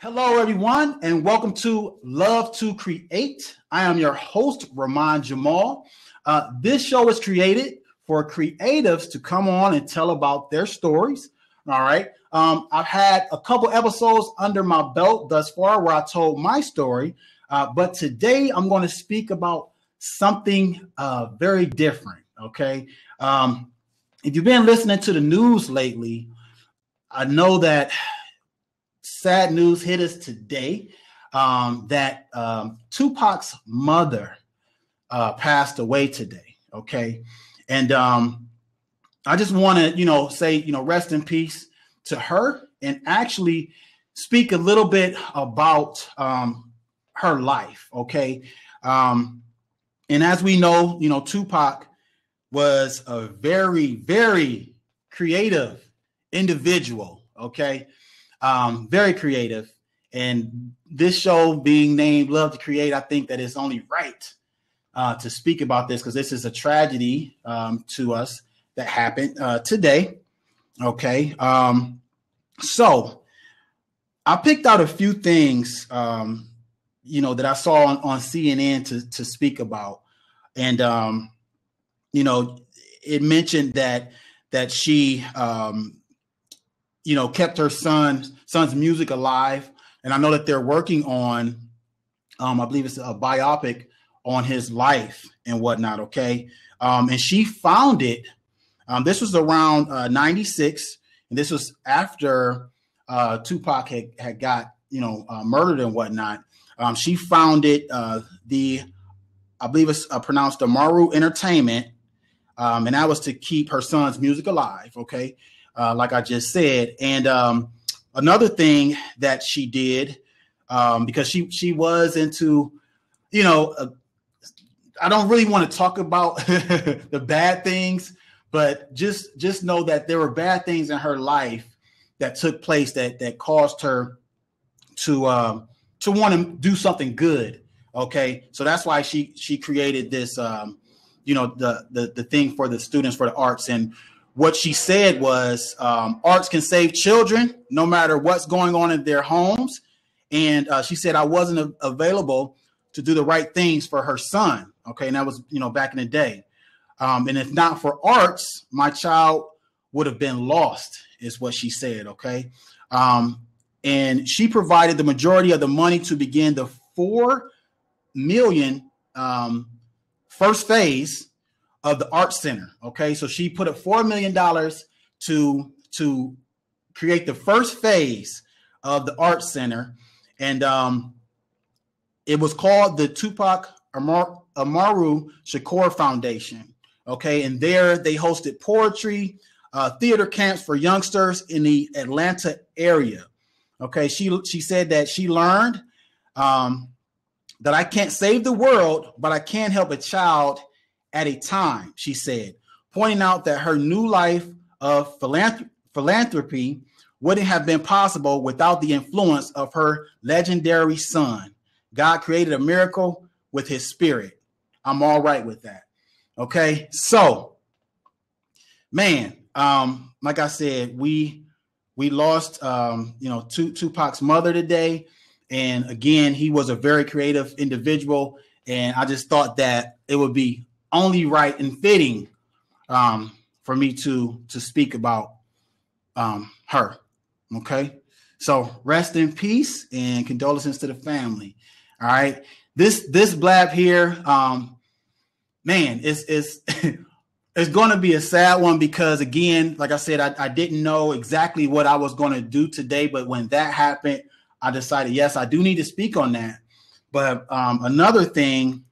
Hello, everyone, and welcome to Love to Create. I am your host, Rahman Jamal. This show is created for creatives to come on and tell about their stories. All right. I've had a couple episodes under my belt thus far where I told my story, but today I'm going to speak about something very different. Okay. If you've been listening to the news lately, I know that sad news hit us today that Tupac's mother passed away today. Okay. And I just want to, say, rest in peace to her and actually speak a little bit about her life. Okay. And as we know, Tupac was a very, very creative individual. Okay. Very creative. And this show being named Love to Create, I think that it's only right to speak about this because this is a tragedy to us that happened today. Okay. So I picked out a few things, that I saw on CNN to speak about. And, it mentioned that she, kept her son's music alive. And I know that they're working on, I believe it's a biopic on his life and whatnot. Okay. And she found it. This was around 96. And this was after Tupac had got, murdered and whatnot. She found it, I believe it's pronounced Amaru Entertainment. And that was to keep her son's music alive. Okay. Like I just said. And another thing that she did, because she was into, I don't really want to talk about the bad things, but just know that there were bad things in her life that took place that caused her to want to do something good. Okay. So that's why she created this, the thing for the students for the arts. And what she said was arts can save children no matter what's going on in their homes. And she said, I wasn't available to do the right things for her son. OK, and that was, back in the day. And if not for arts, my child would have been lost, is what she said. OK, and she provided the majority of the money to begin the $4 million first phase of the Art Center. Okay, so she put up $4 million to create the first phase of the Art Center, and it was called the Tupac Amaru Shakur Foundation. Okay, and there they hosted poetry, theater camps for youngsters in the Atlanta area. Okay, she said that she learned that I can't save the world, but I can help a child at a time, she said, pointing out that her new life of philanthropy wouldn't have been possible without the influence of her legendary son. God created a miracle with his spirit. I'm all right with that. Okay, so, man, like I said, we lost, Tupac's mother today. And again, he was a very creative individual. And I just thought that it would be only right and fitting for me to speak about her. Okay. So rest in peace and condolences to the family. All right. This Blab here, man, it's it's going to be a sad one because, again, like I said, I didn't know exactly what I was going to do today. But when that happened, I decided, yes, I do need to speak on that. But another thing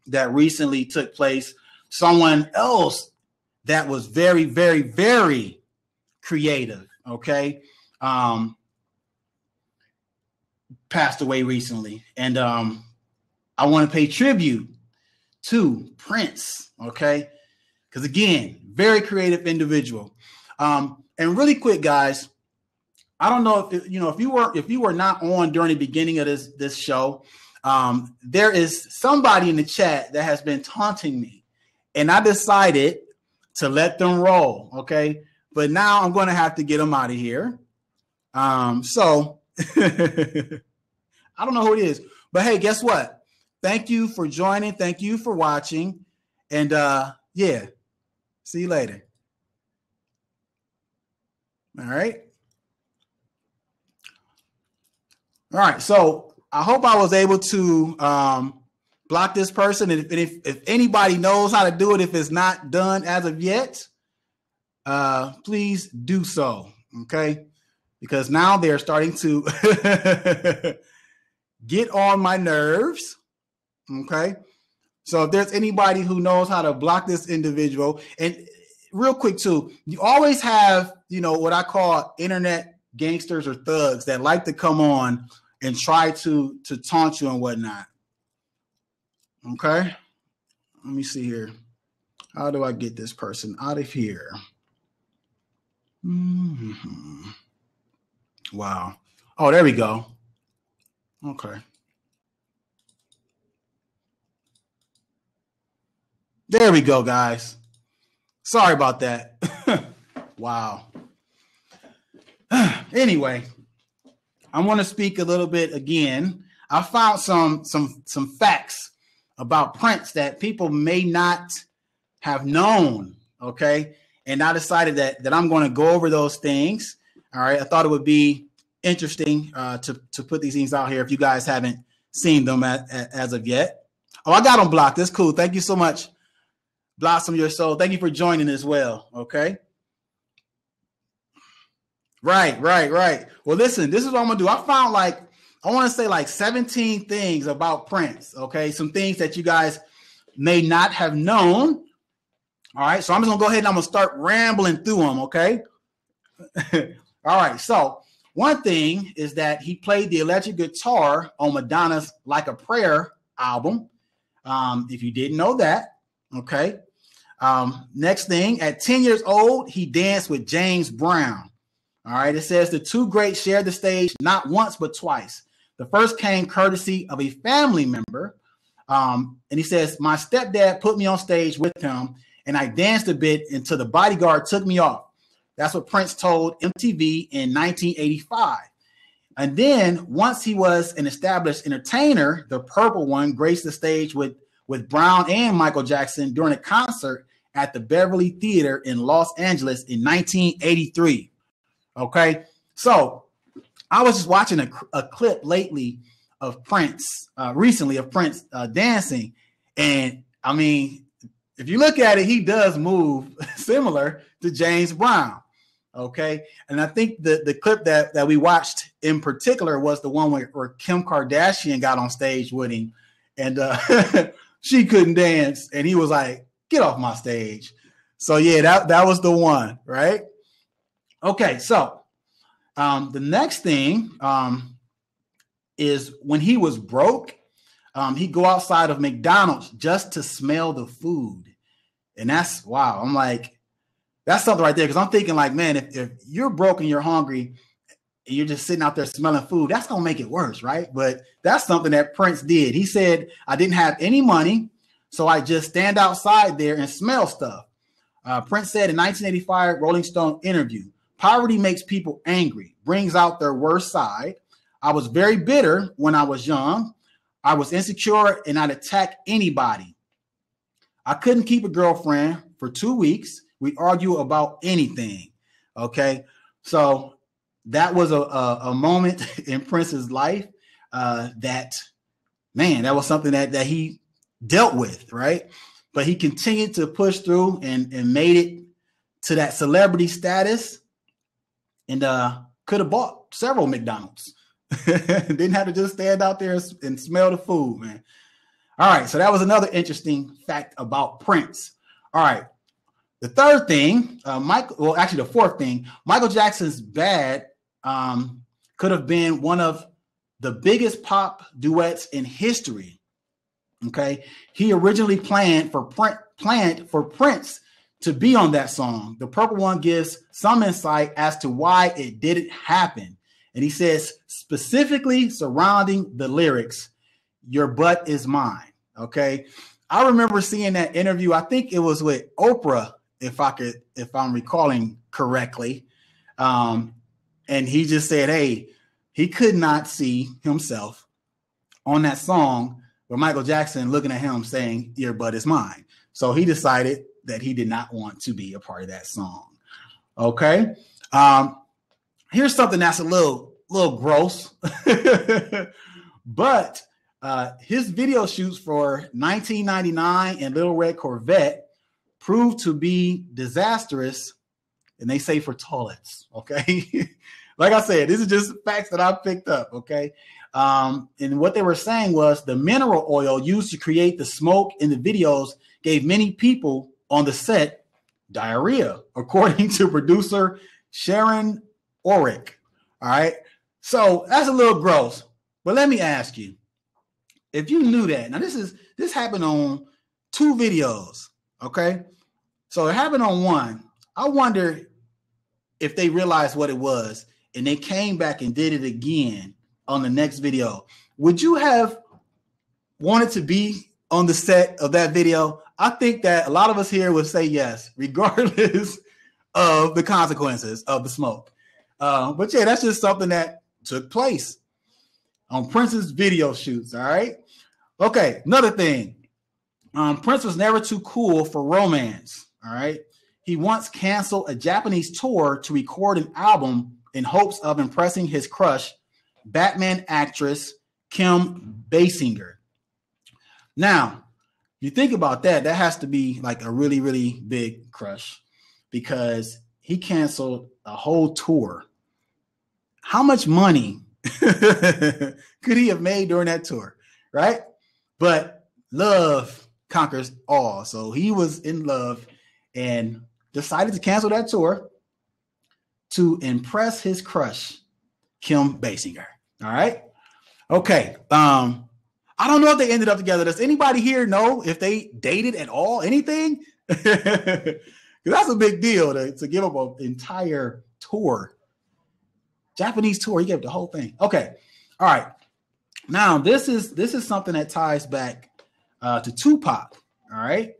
that recently took place, someone else that was very, very, very creative, okay, passed away recently. And I want to pay tribute to Prince, okay, because, again, very creative individual. And really quick, guys, I don't know if if you were not on during the beginning of this show. There is somebody in the chat that has been taunting me, and I decided to let them roll. Okay. But now I'm going to have to get them out of here. So I don't know who it is, but hey, guess what? Thank you for joining. Thank you for watching. And yeah, see you later. All right. All right. So I hope I was able to block this person. And if anybody knows how to do it, if it's not done as of yet, please do so. Okay. Because now they're starting to get on my nerves. Okay. So if there's anybody who knows how to block this individual, and real quick too, you always have, what I call internet gangsters or thugs that like to come on and try to taunt you and whatnot. Okay. Let me see here. How do I get this person out of here? Mm-hmm. Wow. Oh, there we go. Okay. There we go, guys. Sorry about that. Wow. Anyway, I want to speak a little bit again. I found some facts about Prince that people may not have known. Okay. And I decided that I'm going to go over those things. All right. I thought it would be interesting to put these things out here if you guys haven't seen them as of yet. Oh, I got them blocked. That's cool. Thank you so much. Blossom Your Soul. Thank you for joining as well. Okay. Right. Well, listen, this is what I'm going to do. I found I want to say 17 things about Prince. Okay. Some things that you guys may not have known. All right. So I'm just going to go ahead and I'm going to start rambling through them. Okay. All right. So one thing is that he played the electric guitar on Madonna's Like a Prayer album. If you didn't know that. Okay. Next thing, at 10 years old, he danced with James Brown. All right. It says the two greats shared the stage not once, but twice. The first came courtesy of a family member. And he says, my stepdad put me on stage with him and I danced a bit until the bodyguard took me off. That's what Prince told MTV in 1985. And then once he was an established entertainer, the Purple One graced the stage with Brown and Michael Jackson during a concert at the Beverly Theater in Los Angeles in 1983. Okay. So I was just watching a clip lately of Prince, recently of Prince dancing. And I mean, if you look at it, he does move similar to James Brown. Okay. And I think the clip that we watched in particular was the one where Kim Kardashian got on stage with him and she couldn't dance. And he was like, get off my stage. So yeah, that was the one, right? Okay. So the next thing is when he was broke, he'd go outside of McDonald's just to smell the food. And that's, wow. I'm like, that's something right there. Cause I'm thinking like, man, if you're broke and you're hungry and you're just sitting out there smelling food, that's going to make it worse. Right. But that's something that Prince did. He said, I didn't have any money, so I just stand outside there and smell stuff. Prince said in 1985 Rolling Stone interview, poverty makes people angry, brings out their worst side. I was very bitter when I was young. I was insecure and I'd attack anybody. I couldn't keep a girlfriend for 2 weeks. We'd argue about anything. Okay. So that was a moment in Prince's life that was something that he dealt with. Right. But he continued to push through and made it to that celebrity status and could have bought several McDonald's. Didn't have to just stand out there and smell the food, man. All right. So that was another interesting fact about Prince. All right. The third thing, the fourth thing, Michael Jackson's Bad could have been one of the biggest pop duets in history. Okay. He originally planned for Prince to be on that song. The Purple One gives some insight as to why it didn't happen. And he says, specifically surrounding the lyrics, your butt is mine. Okay. I remember seeing that interview. I think it was with Oprah, if I'm recalling correctly. And he just said, hey, he could not see himself on that song with Michael Jackson looking at him saying, "Your butt is mine." So he decided that he did not want to be a part of that song. Okay. Here's something that's a little gross, but his video shoots for 1999 and Little Red Corvette proved to be disastrous, and they say for toilets. Okay. Like I said, this is just facts that I picked up. Okay. And what they were saying was the mineral oil used to create the smoke in the videos gave many people on the set diarrhea, according to producer Sharon Orick. All right. So that's a little gross, but let me ask you, if you knew that, now this happened on 2 videos. Okay. So it happened on one. I wonder if they realized what it was and they came back and did it again on the next video. Would you have wanted to be on the set of that video? I think that a lot of us here would say yes, regardless of the consequences of the smoke. But yeah, that's just something that took place on Prince's video shoots. All right. Okay. Another thing. Prince was never too cool for romance. All right. He once canceled a Japanese tour to record an album in hopes of impressing his crush, Batman actress Kim Basinger. Now, you think about that, that has to be like a really, really big crush because he canceled a whole tour. How much money could he have made during that tour, right? But love conquers all. So he was in love and decided to cancel that tour to impress his crush, Kim Basinger. All right. Okay. I don't know if they ended up together. Does anybody here know if they dated at all? Anything? Because that's a big deal to give up an entire tour. Japanese tour. He gave the whole thing. Okay. All right. Now this is something that ties back to Tupac. All right.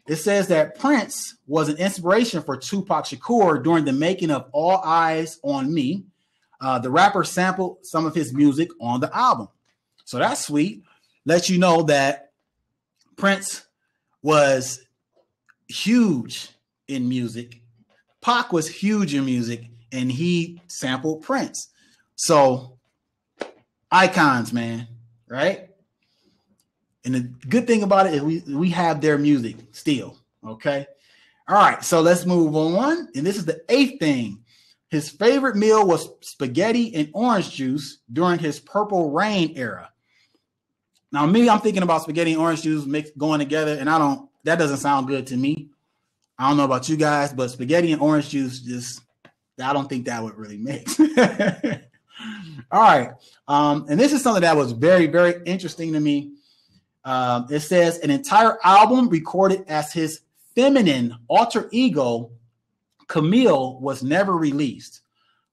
It says that Prince was an inspiration for Tupac Shakur during the making of All Eyes on Me. The rapper sampled some of his music on the album. So that's sweet. Let you know that Prince was huge in music. Pac was huge in music, and he sampled Prince. So icons, man, right? And the good thing about it is we have their music still, okay? All right, so let's move on. And this is the 8th thing. His favorite meal was spaghetti and orange juice during his Purple Rain era. Now, me, I'm thinking about spaghetti and orange juice mixed going together, and that doesn't sound good to me. I don't know about you guys, but spaghetti and orange juice, I don't think that would really mix. All right. And this is something that was very, very interesting to me. It says an entire album recorded as his feminine alter ego, Camille, was never released.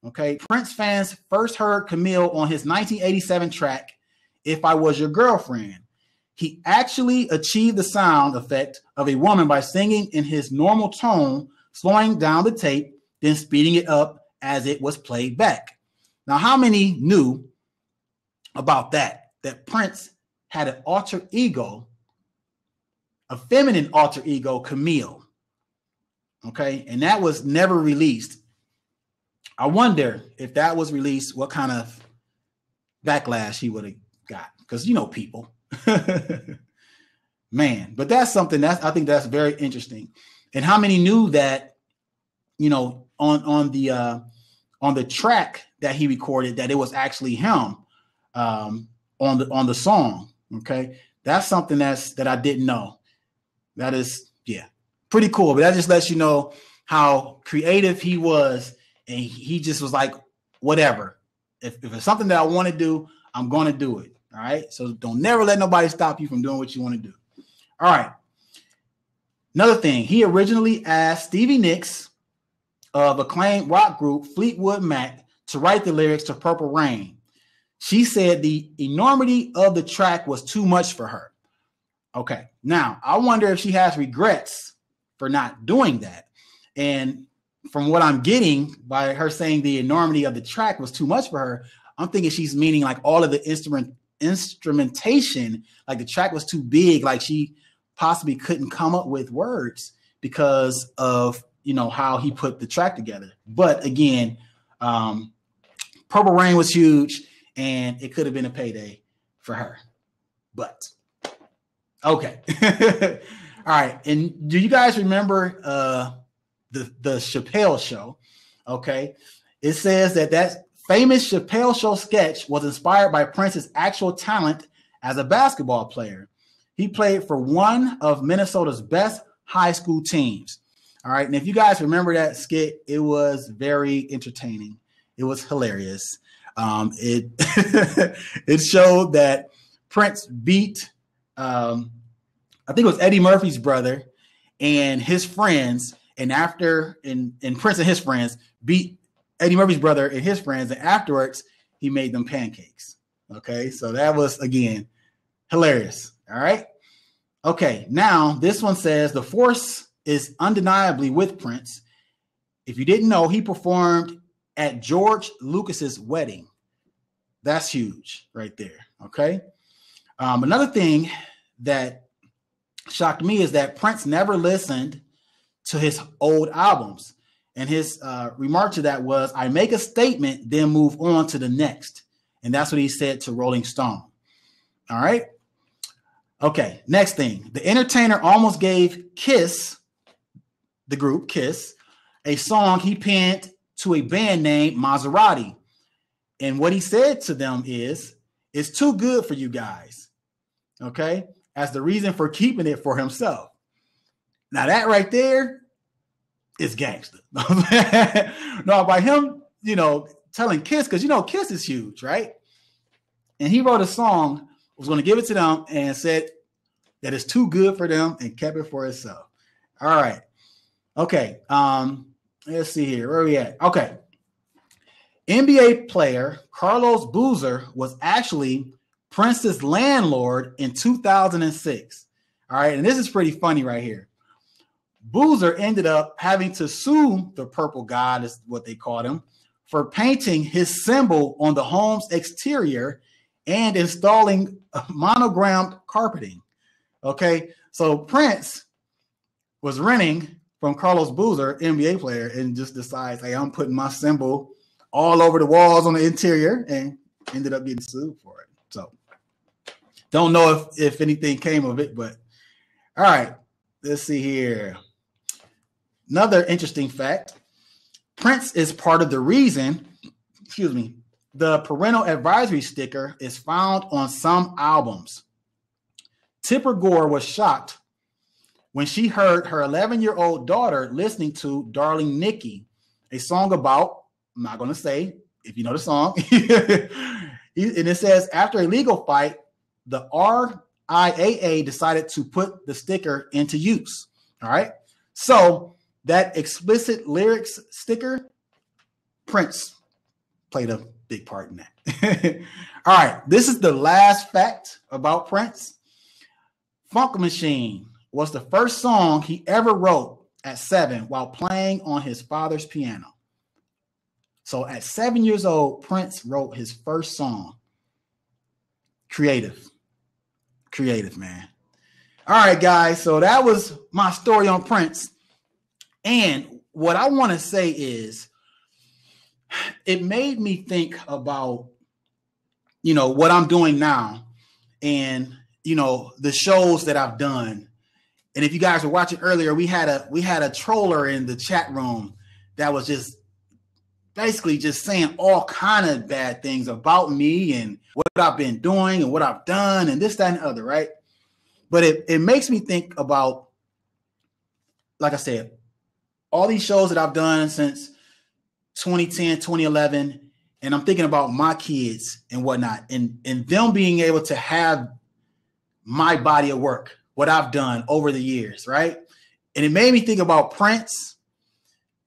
Okay. Prince fans first heard Camille on his 1987 track, If I Was Your Girlfriend. He actually achieved the sound effect of a woman by singing in his normal tone, slowing down the tape, then speeding it up as it was played back. Now, how many knew about that Prince had an alter ego, a feminine alter ego, Camille? Okay, and that was never released. I wonder if that was released, what kind of backlash he would have got, because people. Man, but that's something I think that's very interesting. And how many knew that, on the track that he recorded, that it was actually him on the song. Okay, that's something that I didn't know. That is, pretty cool. But that just lets you know how creative he was, and he just was like, whatever. If it's something that I want to do, I'm going to do it. All right. So don't never let nobody stop you from doing what you want to do. All right. Another thing, he originally asked Stevie Nicks of acclaimed rock group Fleetwood Mac to write the lyrics to Purple Rain. She said the enormity of the track was too much for her. Okay. Now, I wonder if she has regrets for not doing that. And from what I'm getting by her saying the enormity of the track was too much for her, I'm thinking she's meaning like all of the instrumentation, like the track was too big, like she possibly couldn't come up with words because of, you know, how he put the track together. But again, Purple Rain was huge, and it could have been a payday for her. But okay. All right. And do you guys remember the Chappelle Show? Okay. It says that famous Chappelle Show sketch was inspired by Prince's actual talent as a basketball player. He played for one of Minnesota's best high school teams. All right. And if you guys remember that skit, it was very entertaining. It was hilarious. It it showed that Prince beat, I think it was Eddie Murphy's brother and his friends. And Prince and his friends beat Eddie Murphy's brother and his friends. And afterwards, he made them pancakes. Okay. So that was, again, hilarious. All right. Okay. Now this one says the force is undeniably with Prince. If you didn't know, he performed at George Lucas's wedding. That's huge right there. Okay. Another thing that shocked me is that Prince never listened to his old albums. And his remark to that was, I make a statement, then move on to the next. And that's what he said to Rolling Stone. All right. Okay. Next thing. The entertainer almost gave Kiss, the group Kiss, a song he penned to a band named Maserati. And what he said to them is, it's too good for you guys. Okay. As the reason for keeping it for himself. Now that right there is gangster. No, by him, you know, telling Kiss, because, you know, Kiss is huge, right? And he wrote a song, was going to give it to them and said that it's too good for them and kept it for himself. All right. Okay. Let's see here. Where are we at? Okay. NBA player Carlos Boozer was actually Prince's landlord in 2006. All right. And this is pretty funny right here. Boozer ended up having to sue the Purple God, is what they called him, for painting his symbol on the home's exterior and installing monogrammed carpeting. Okay. So Prince was renting from Carlos Boozer, NBA player, and just decides, hey, I'm putting my symbol all over the walls on the interior, and ended up getting sued for it. So don't know if anything came of it, but all right, let's see here. Another interesting fact, Prince is part of the reason, the parental advisory sticker is found on some albums. Tipper Gore was shocked when she heard her 11-year-old daughter listening to Darling Nikki, a song about, I'm not going to say if you know the song. And it says, after a legal fight, the RIAA decided to put the sticker into use. All right. So that explicit lyrics sticker, Prince played a big part in that. All right. This is the last fact about Prince. Funk Machine was the first song he ever wrote at 7 while playing on his father's piano. So at 7 years old, Prince wrote his first song. Creative, man. All right, guys. So that was my story on Prince. And what I want to say is, it made me think about, you know, what I'm doing now and, you know, the shows that I've done. And if you guys were watching earlier, we had a troller in the chat room that was just basically just saying all kind of bad things about me and what I've been doing and what I've done and this, that, and the other, right? But it makes me think about, like I said, all these shows that I've done since 2010, 2011, and I'm thinking about my kids and whatnot, and them being able to have my body of work, what I've done over the years, right? And it made me think about Prince.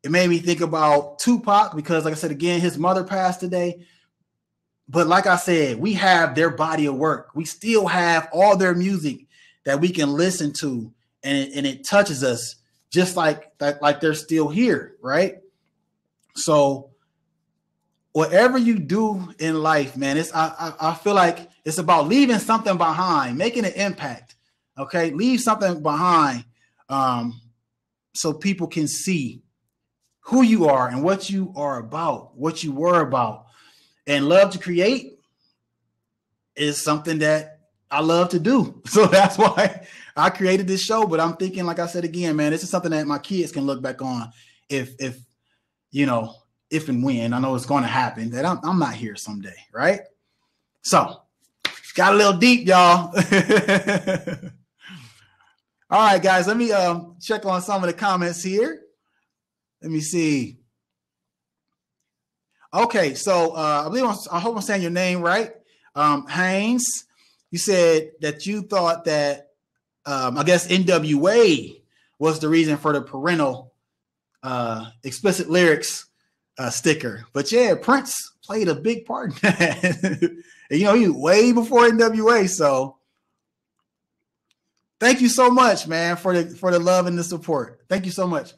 It made me think about Tupac because, like I said, again, his mother passed today. But like I said, we have their body of work. We still have all their music that we can listen to, and it touches us just like they're still here, right? So whatever you do in life, man, I feel like it's about leaving something behind, making an impact. Okay, leave something behind, so people can see who you are and what you are about, what you were about. And love to create is something that I love to do. So that's why I created this show. But I'm thinking, like I said again, man, this is something that my kids can look back on if you know, if and when I know it's going to happen, that I'm not here someday, right? So got a little deep, y'all. All right, guys, let me check on some of the comments here. Let me see. Okay, so I hope I'm saying your name right. Haynes, you said that you thought that I guess NWA was the reason for the parental explicit lyrics sticker. But yeah, Prince played a big part in that. And, you know, he was way before NWA. So thank you so much, man, for the love and the support. Thank you so much.